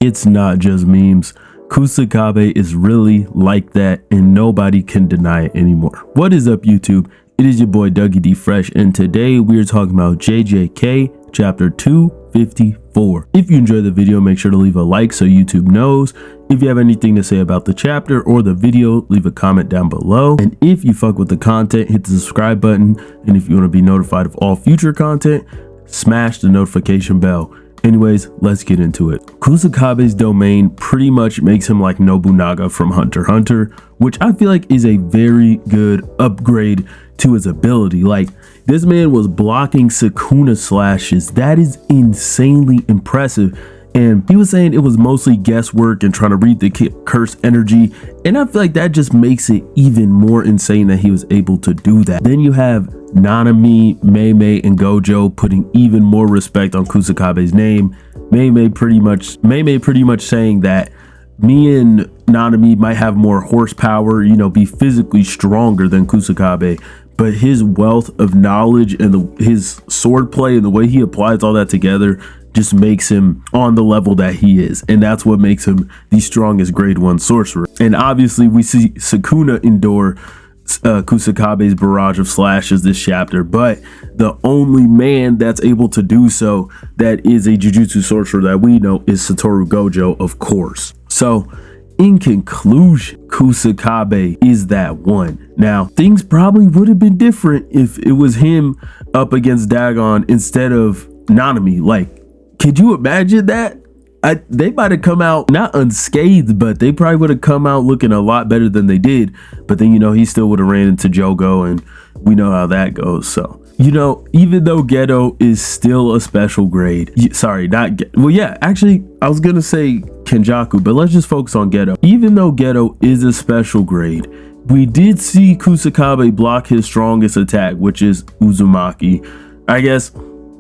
It's not just memes. Kusakabe is really like that, and nobody can deny it anymore. What is up, YouTube? It is your boy Dougie D Fresh, and today we are talking about JJK chapter 254. If you enjoyed the video, make sure to leave a like so YouTube knows. If you have anything to say about the chapter or the video, leave a comment down below. And if you fuck with the content, hit the subscribe button. And if you want to be notified of all future content, smash the notification bell. Anyways, let's get into it. Kusakabe's domain pretty much makes him like Nobunaga from Hunter x Hunter, which I feel like is a very good upgrade to his ability. Like, this man was blocking Sukuna slashes. That is insanely impressive. And he was saying it was mostly guesswork and trying to read the curse energy. And I feel like that just makes it even more insane that he was able to do that. Then you have Nanami, Mei, and Gojo putting even more respect on Kusakabe's name. Mei pretty much saying that me and Nanami might have more horsepower, you know, be physically stronger than Kusakabe, but his wealth of knowledge and his swordplay and the way he applies all that together just makes him on the level that he is, and that's what makes him the strongest grade 1 sorcerer. And obviously we see Sukuna endure Kusakabe's barrage of slashes this chapter, but the only man that's able to do so that is a jujutsu sorcerer that we know is Satoru Gojo, of course. So in conclusion, Kusakabe is that one. Now, things probably would have been different if it was him up against Dagon instead of Nanami. Like, could you imagine that? They might have come out not unscathed, but they probably would have come out looking a lot better than they did. But then, you know, he still would have ran into Jogo, and we know how that goes. So, you know, even though Geto is still a special grade, sorry, not well, yeah, actually, I was gonna say Kenjaku, but let's just focus on Geto. Even though Geto is a special grade, we did see Kusakabe block his strongest attack, which is Uzumaki. I guess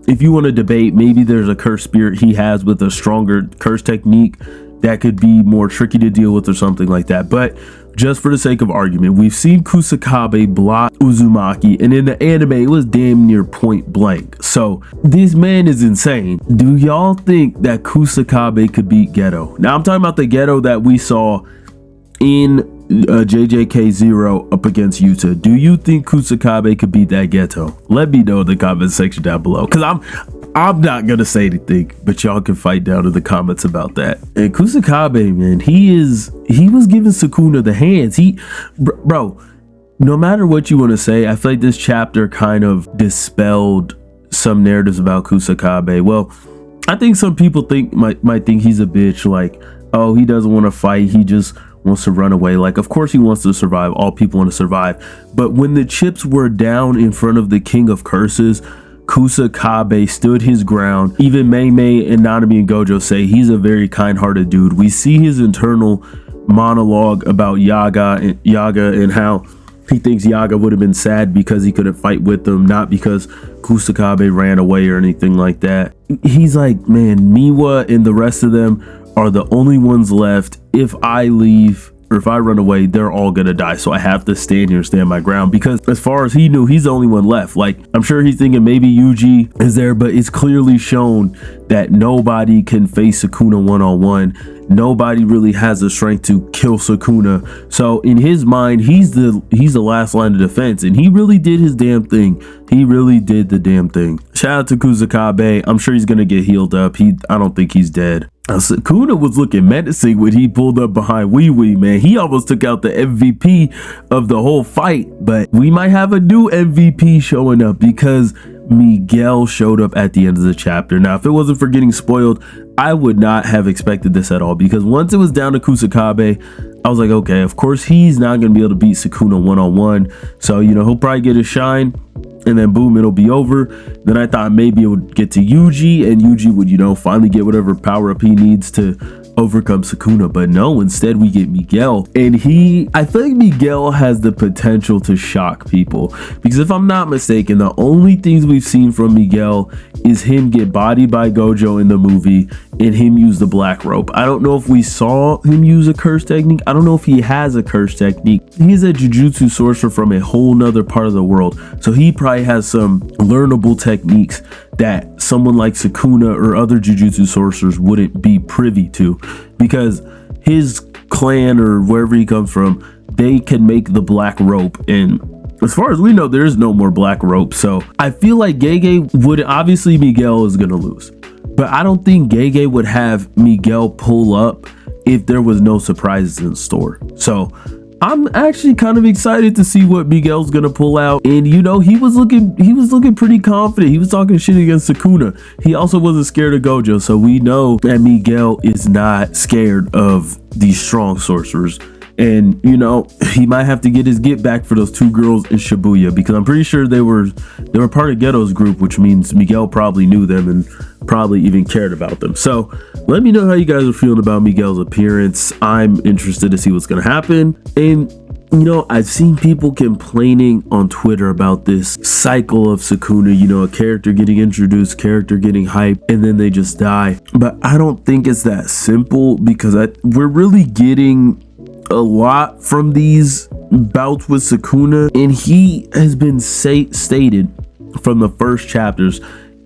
if you want to debate, maybe there's a curse spirit he has with a stronger curse technique that could be more tricky to deal with or something like that. But just for the sake of argument, we've seen Kusakabe block Uzumaki, and in the anime it was damn near point blank. So this man is insane. Do y'all think that Kusakabe could beat Geto? Now I'm talking about the Geto that we saw in JJK 0 up against Yuta. Do you think Kusakabe could beat that Geto? Let me know in the comment section down below, because I'm not gonna say anything, but y'all can fight down in the comments about that. And Kusakabe, man, he was giving Sukuna the hands. Bro, no matter what you want to say, I feel like this chapter kind of dispelled some narratives about Kusakabe. Well, I think some people might think he's a bitch, like, oh, he doesn't want to fight, he just wants to run away. Like, of course he wants to survive. All people want to survive. But when the chips were down in front of the King of Curses, Kusakabe stood his ground. Even Mei and Nanami and Gojo say he's a very kind-hearted dude. We see his internal monologue about Yaga and how he thinks Yaga would have been sad because he couldn't fight with them, not because Kusakabe ran away or anything like that. He's like, man, Miwa and the rest of them are the only ones left. If I leave or if I run away, they're all gonna die. So I have to stand here, stand my ground, because as far as he knew, he's the only one left. Like, I'm sure he's thinking maybe Yuji is there, but it's clearly shown that nobody can face Sukuna one-on-one. Nobody really has the strength to kill Sukuna. So in his mind, he's the last line of defense, and he really did his damn thing. He really did the damn thing. Shout out to Kusakabe. I'm sure he's gonna get healed up. I don't think he's dead. Sukuna was looking menacing when he pulled up behind Wee Wee, man. He almost took out the MVP of the whole fight, but we might have a new MVP showing up because Miguel showed up at the end of the chapter. Now, if it wasn't for getting spoiled, I would not have expected this at all, because once it was down to Kusakabe, I was like, okay, of course he's not going to be able to beat Sukuna one-on-one. So, you know, he'll probably get a shine, and then boom, it'll be over. Then I thought maybe it would get to Yuji, and Yuji would, you know, finally get whatever power up he needs to overcome Sukuna. But no, instead we get Miguel, and I feel like Miguel has the potential to shock people, because if I'm not mistaken, the only things we've seen from Miguel is him get bodied by Gojo in the movie and him use the black rope. I don't know if we saw him use a curse technique. I don't know if he has a curse technique. He's a jujutsu sorcerer from a whole nother part of the world, so he probably has some learnable techniques that someone like Sukuna or other jujutsu sorcerers wouldn't be privy to, because his clan or wherever he comes from, they can make the black rope, and as far as we know, there is no more black rope. So I feel like Gege would, obviously Miguel is gonna lose, but I don't think Gege would have Miguel pull up if there was no surprises in store. So I'm actually kind of excited to see what Miguel's gonna pull out. And you know, he was looking pretty confident. He was talking shit against Sukuna. He also wasn't scared of Gojo, so we know that Miguel is not scared of these strong sorcerers. And you know, he might have to get his get back for those two girls in Shibuya, because I'm pretty sure they were part of Ghetto's group, which means Miguel probably knew them and probably even cared about them. So let me know how you guys are feeling about Miguel's appearance. I'm interested to see what's gonna happen. And you know, I've seen people complaining on Twitter about this cycle of Sukuna, you know, a character getting introduced, character getting hyped, and then they just die. But I don't think it's that simple, because we're really getting a lot from these bouts with Sukuna, and he has been stated from the first chapters,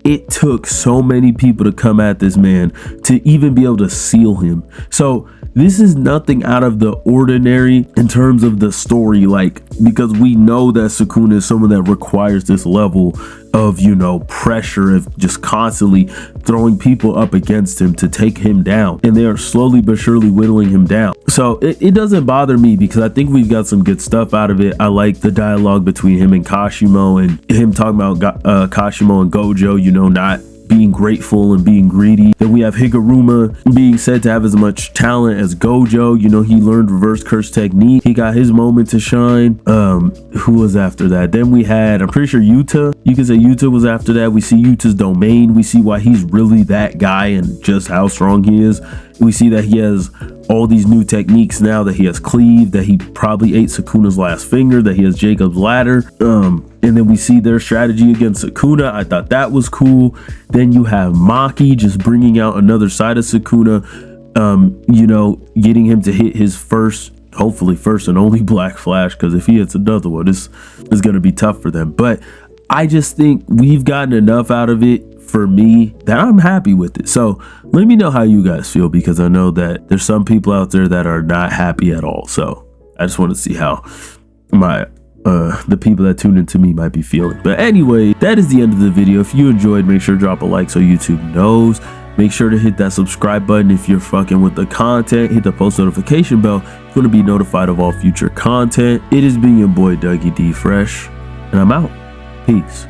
it took so many people to come at this man to even be able to seal him. So this is nothing out of the ordinary in terms of the story, like, because we know that Sukuna is someone that requires this level of, you know, pressure of just constantly throwing people up against him to take him down, and they are slowly but surely whittling him down. So it doesn't bother me, because I think we've got some good stuff out of it. I like the dialogue between him and Kashimo, and him talking about Kashimo and Gojo, you know, not being grateful and being greedy. Then we have Higuruma being said to have as much talent as Gojo. You know, he learned reverse curse technique. He got his moment to shine. Who was after that? Then we had, I'm pretty sure Yuta. You can say Yuta was after that. We see Yuta's domain. We see why he's really that guy and just how strong he is. We see that he has all these new techniques now, that he has cleave, that he probably ate Sukuna's last finger, that he has Jacob's ladder. And then we see their strategy against Sukuna. I thought that was cool. Then you have Maki just bringing out another side of Sukuna, you know, getting him to hit his hopefully first and only Black Flash, because if he hits another one, this is going to be tough for them. But I just think we've gotten enough out of it for me that I'm happy with it. So let me know how you guys feel, because I know that there's some people out there that are not happy at all. So I just want to see how the people that tune into me might be feeling. But anyway, that is the end of the video. If you enjoyed, make sure to drop a like so YouTube knows. Make sure to hit that subscribe button if you're fucking with the content. Hit the post notification bell. You're going to be notified of all future content. It has been your boy Dougie D Fresh, and I'm out. Peace.